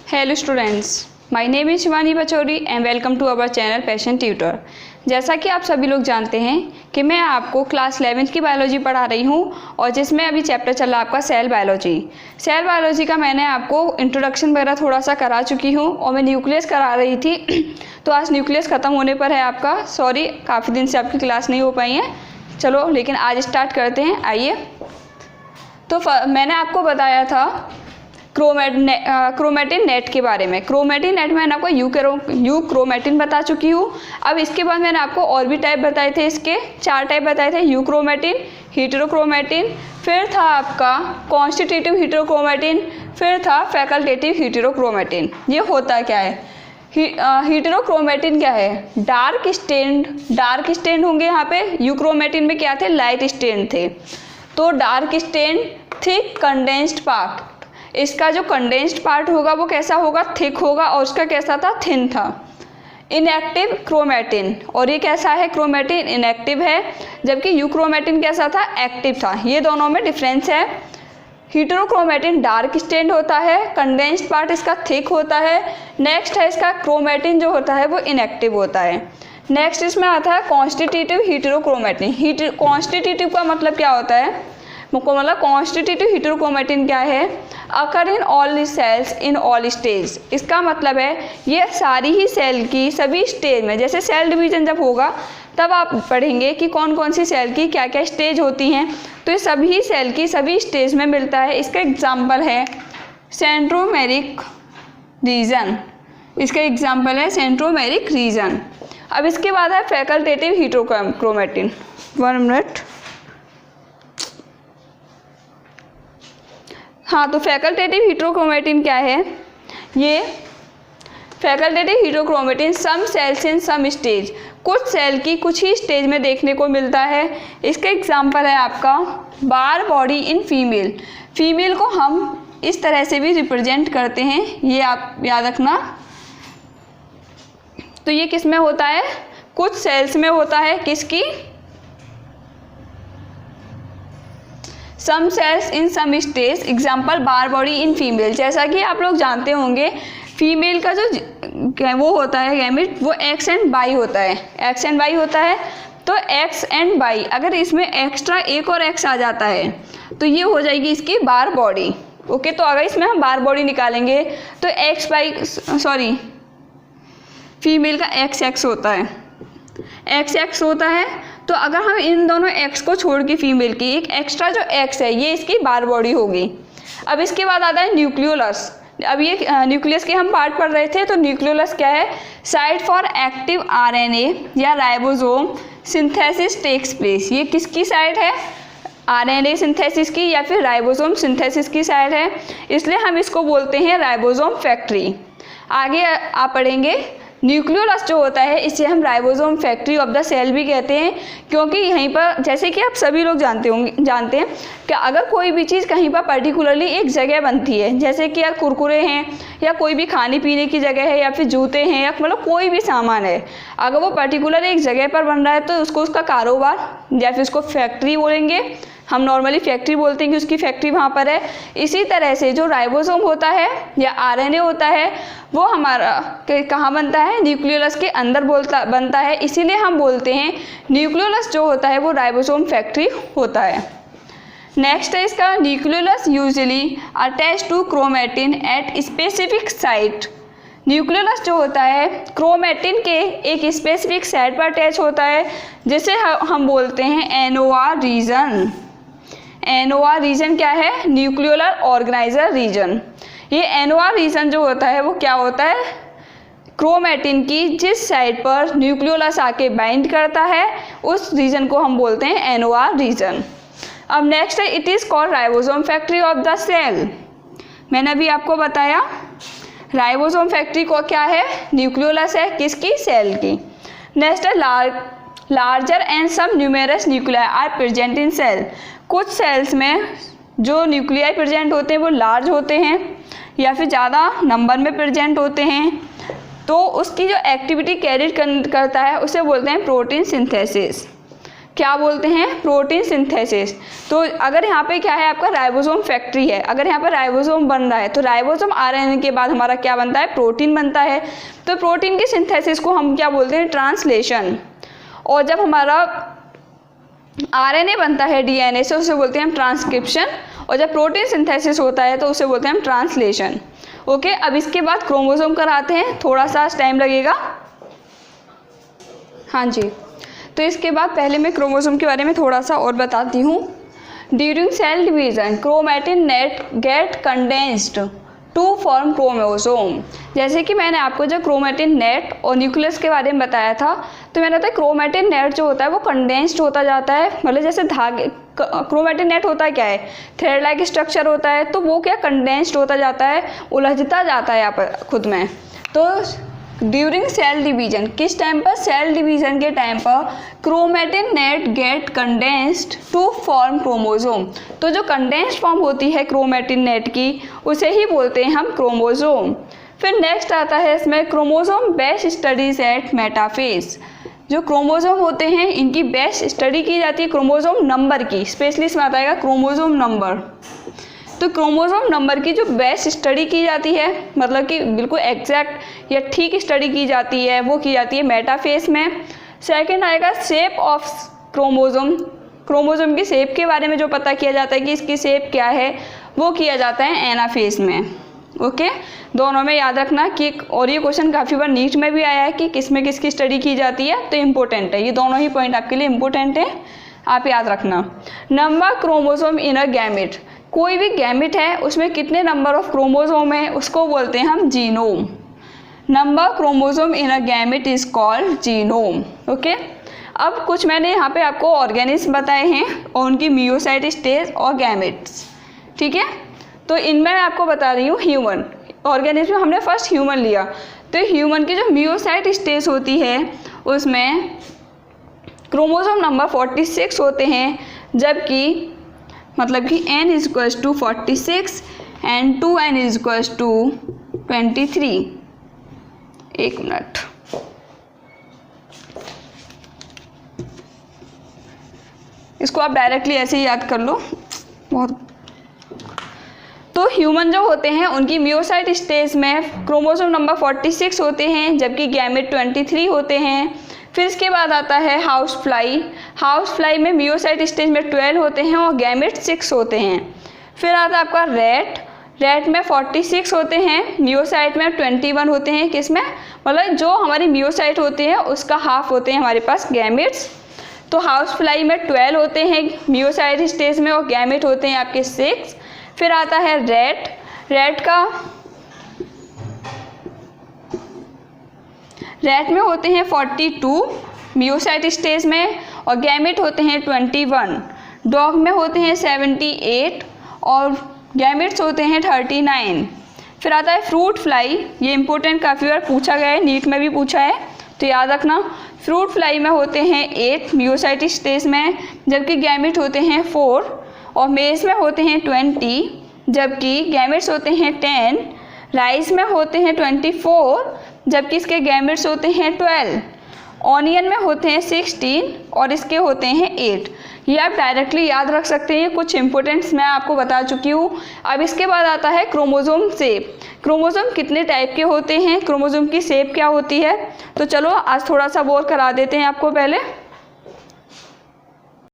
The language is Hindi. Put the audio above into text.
Hello students, my name is Shivani Pachauri and welcome to our channel Passion Tutor. जैसा कि आप सभी लोग जानते हैं कि मैं आपको क्लास 11th की बायोलॉजी पढ़ा रही हूं और जिसमें अभी चैप्टर चल रहा है आपका सेल बायोलॉजी। सेल बायोलॉजी का मैंने आपको इंट्रोडक्शन वगैरह थोड़ा सा करा चुकी हूं और मैं न्यूक्लियस करा रही थी तो आज न्यूक्लियस ख़त्म होने पर है आपका। सॉरी, काफ़ी दिन से आपकी क्लास नहीं हो पाई है। चलो लेकिन आज स्टार्ट करते हैं। आइए, तो मैंने आपको बताया था क्रोमेटिन नेट के बारे में। क्रोमेटिन नेट में मैंने आपको यू क्रोमेटिन बता चुकी हूँ। अब इसके बाद मैंने आपको और भी टाइप बताए थे, इसके 4 टाइप बताए थे। यू क्रोमेटिन, हीटेरोक्रोमेटिन, फिर था आपका कॉन्स्टिट्यूटिव हीटेरोक्रोमेटिन, फिर था फैकल्टेटिव हीटेरोक्रोमेटिन। ये होता क्या है? हीटेरोक्रोमेटिन क्या है? डार्क स्टेन होंगे यहाँ पे। यू क्रोमेटिन में क्या थे? लाइट स्टेन थे। तो dark stain, thick condensed part. इसका जो कंडेंस्ड पार्ट होगा वो कैसा होगा? थिक होगा। और उसका कैसा था? थिन था। इनएक्टिव क्रोमेटिन, और ये कैसा है? क्रोमेटिन इनएक्टिव है, जबकि यू क्रोमेटिन कैसा था? एक्टिव था। ये दोनों में डिफरेंस है। हीटेरोक्रोमेटिन डार्क स्टेन होता है, कंडेंस्ड पार्ट इसका थिक होता है। नेक्स्ट है इसका क्रोमेटिन जो होता है वो इनएक्टिव होता है। नेक्स्ट इसमें आता है कॉन्स्टिट्यूटिव हीटेरोक्रोमेटिन। कॉन्स्टिट्यूटिव का मतलब क्या होता है? मतलब कॉन्स्टिट्यूटिव हीटेरोक्रोमेटिन क्या है? Occur in all cells in all stage. इसका मतलब है ये सारी ही सेल की सभी स्टेज में, जैसे सेल डिवीजन जब होगा तब आप पढ़ेंगे कि कौन कौन सी सेल की क्या क्या स्टेज होती हैं। तो ये सभी सेल की सभी स्टेज में मिलता है। इसका एग्जाम्पल है सेंट्रोमेरिक रीजन। इसका एग्जाम्पल है सेंट्रोमेरिक रीजन। अब इसके बाद है फैकल्टेटिव हीटेरोक्रोमेटिन। 1 मिनट। हाँ, तो फैकल्टेटिव हीटेरोक्रोमेटिन क्या है? ये facultative हीटेरोक्रोमेटिन some cells in some stage, कुछ सेल की कुछ ही स्टेज में देखने को मिलता है। इसका एग्जाम्पल है आपका बार बॉडी इन फीमेल। फीमेल को हम इस तरह से भी रिप्रेजेंट करते हैं, ये आप याद रखना। तो ये किस में होता है? कुछ सेल्स में होता है। किसकी? Some cells in some stage. Example Barr body in female. जैसा कि आप लोग जानते होंगे फीमेल का जो वो होता है गैमेट, वो एक्स एंड वाई होता है। एक्स एंड वाई होता है। तो एक्स एंड वाई, अगर इसमें एक्स्ट्रा एक और एक्स आ जाता है तो ये हो जाएगी इसकी बार बॉडी। ओके, तो अगर इसमें हम बार बॉडी निकालेंगे तो एक्स वाई सॉरी फीमेल का एक्स एक्स होता है, एक्स एक्स होता है। तो अगर हम इन दोनों एक्स को छोड़ के फीमेल की एक एक्स्ट्रा जो एक्स है ये इसकी बार बॉडी होगी। अब इसके बाद आता है न्यूक्लियोलस। अब ये न्यूक्लियस के हम पार्ट पढ़ रहे थे। तो न्यूक्लियोलस क्या है? साइट फॉर एक्टिव आरएनए या राइबोसोम सिंथेसिस टेक्स प्लेस। ये किसकी साइट है? आरएनए सिंथेसिस की या फिर राइबोसोम सिंथेसिस की साइट है, इसलिए हम इसको बोलते हैं राइबोसोम फैक्ट्री। आगे आप पढ़ेंगे न्यूक्लियोलस जो होता है इसे हम ribosome factory of the cell भी कहते हैं, क्योंकि यहीं पर जैसे कि आप सभी लोग जानते हैं कि अगर कोई भी चीज़ कहीं पर पर्टिकुलरली एक जगह बनती है, जैसे कि यार कुरकुरे हैं या कोई भी खाने पीने की जगह है या फिर जूते हैं या मतलब कोई भी सामान है, अगर वो पर्टिकुलर एक जगह पर बन रहा है तो उसको उसका कारोबार या फिर उसको फैक्ट्री बोलेंगे। हम नॉर्मली फैक्ट्री बोलते हैं कि उसकी फैक्ट्री वहाँ पर है। इसी तरह से जो राइबोसोम होता है या आरएनए होता है वो हमारा कहाँ बनता है? न्यूक्लियोलस के अंदर बनता है। इसीलिए हम बोलते हैं न्यूक्लियोलस जो होता है वो राइबोसोम फैक्ट्री होता है। नेक्स्ट है इसका nucleolus usually attach to chromatin at specific site. Nucleolus जो होता है क्रोमेटिन के एक स्पेसिफिक साइट पर अटैच होता है, जिसे हम बोलते हैं एनओआर रीजन। एनओआर रीजन क्या है? Nucleolar organiser region. ये एनओआर रीजन जो होता है वो क्या होता है? क्रोमेटिन की जिस साइड पर न्यूक्लियोलस आके बाइंड करता है उस रीजन को हम बोलते हैं एनओआर रीजन। अब नेक्स्ट है it is called ribosome factory of the cell. मैंने अभी आपको बताया राइबोसोम फैक्ट्री को क्या है? न्यूक्लियोलस है। किसकी? सेल की। नेक्स्ट है larger and some numerous nuclei are present in cell. कुछ सेल्स में जो न्यूक्लियाई प्रेजेंट होते हैं वो लार्ज होते हैं या फिर ज़्यादा नंबर में प्रेजेंट होते हैं, तो उसकी जो एक्टिविटी कैरी करता है उसे बोलते हैं प्रोटीन सिंथेसिस। क्या बोलते हैं, प्रोटीन सिंथेसिस। तो अगर यहाँ पे क्या है आपका राइबोसोम फैक्ट्री है, अगर यहाँ पर राइबोसोम बन रहा है तो राइबोसोम आरएनए के बाद हमारा क्या बनता है, प्रोटीन बनता है। तो प्रोटीन की सिंथेसिस को हम क्या बोलते हैं, ट्रांसलेशन। और जब हमारा आरएनए बनता है डीएनए से, उसे बोलते हैं हम ट्रांसक्रिप्शन। और जब प्रोटीन सिंथेसिस होता है तो उसे बोलते हैं हम ट्रांसलेशन। ओके, अब इसके बाद क्रोमोसोम कराते हैं, थोड़ा सा टाइम लगेगा। हाँ जी, तो इसके बाद पहले मैं क्रोमोसोम के बारे में थोड़ा सा और बताती हूँ। During cell division chromatin net get condensed to form chromosome. जैसे कि मैंने आपको जब क्रोमैटिन नेट और न्यूक्लियस के बारे में बताया था, तो मैंने बताया क्रोमैटिन नेट जो होता है वो कंडेंस्ड होता जाता है, मतलब जैसे धागे, क्रोमैटिन नेट होता है क्या है, थ्रेड लाइक स्ट्रक्चर होता है, तो वो क्या कंडेंस्ड होता जाता है, उलझता जाता है यहाँ पर खुद में। तो ड्यूरिंग सेल डिवीजन, किस टाइम पर, सेल डिवीजन के टाइम पर chromatin net get condensed to form chromosome. तो जो कंडेंस्ड फॉर्म होती है क्रोमैटिन नेट की, उसे ही बोलते हैं हम क्रोमोसोम। फिर नेक्स्ट आता है इसमें chromosome best studies at metaphase. जो क्रोमोसोम होते हैं इनकी बेस्ट स्टडी की जाती है क्रोमोसोम नंबर की, स्पेशली इसमें आता है क्रोमोसोम नंबर। तो क्रोमोसोम नंबर की जो बेस्ट स्टडी की जाती है, मतलब कि बिल्कुल एग्जैक्ट या ठीक स्टडी की जाती है, वो की जाती है मेटाफेज में। सेकंड आएगा शेप ऑफ क्रोमोसोम। क्रोमोसोम की शेप के बारे में जो पता किया जाता है कि इसकी शेप क्या है, वो किया जाता है एनाफेज में। ओके, दोनों में याद रखना कि, और ये क्वेश्चन काफ़ी बार नीट में भी आया है कि किस में किसकी स्टडी की जाती है, तो इम्पोर्टेंट है, ये दोनों ही पॉइंट आपके लिए इम्पोर्टेंट है, आप याद रखना। नंबर क्रोमोसोम इन अ गैमेट, कोई भी गैमेट है उसमें कितने नंबर ऑफ क्रोमोसोम है उसको बोलते हैं हम genome. Number chromosome in a gamete is called genome. Okay, अब कुछ मैंने यहाँ पे आपको ऑर्गेनिज्म बताए हैं और उनकी मियोसाइट स्टेज और गैमेट्स, ठीक है। तो इनमें मैं आपको बता रही हूँ ह्यूमन ऑर्गेनिज्म में हमने फर्स्ट ह्यूमन लिया, तो ह्यूमन की जो मियोसाइट स्टेज होती है उसमें क्रोमोसोम नंबर 46 होते हैं, जबकि मतलब कि n is equals to 46 and 2n is equals to 23। एक मिनट, इसको आप डायरेक्टली ऐसे ही याद कर लो बहुत। तो ह्यूमन जो होते हैं उनकी मियोसाइट स्टेज में क्रोमोसोम नंबर 46 होते हैं, जबकि गैमेट 23 होते हैं। फिर इसके बाद आता है हाउस फ्लाई। हाउस फ्लाई में मियोसाइट स्टेज में 12 होते हैं और गैमेट 6 होते हैं। फिर आता है आपका रैट। रैट में 46 होते हैं, मियोसाइट में 21 होते हैं। किसमें, मतलब जो हमारी मियोसाइट होती है उसका हाफ होते हैं हमारे पास गैमेट्स। तो हाउस फ्लाई में 12 होते हैं मियोसाइट स्टेज में और गैमेट होते हैं आपके 6। फिर आता है रैट। रैट में होते हैं 42 मियोसाइट स्टेज में और गैमेट होते हैं 21। डॉग में होते हैं 78 और गैमेट्स होते हैं 39। फिर आता है फ्रूट फ्लाई। ये इंपॉर्टेंट काफ़ी बार पूछा गया है, नीट में भी पूछा है, तो याद रखना। फ्रूट फ्लाई में होते हैं 8 मियोसाइट स्टेज में, जबकि गैमेट होते हैं 4। और मेज में होते हैं 20, जबकि गैमेट्स होते हैं 10। राइस में होते हैं 24, जबकि इसके गैमेट्स होते हैं 12। ऑनियन में होते हैं 16 और इसके होते हैं 8। ये आप डायरेक्टली याद रख सकते हैं, कुछ इंपॉर्टेंट्स मैं आपको बता चुकी हूँ। अब इसके बाद आता है क्रोमोसोम शेप। क्रोमोसोम कितने टाइप के होते हैं, क्रोमोसोम की शेप क्या होती है, तो चलो आज थोड़ा सा बोर करा देते हैं आपको पहले।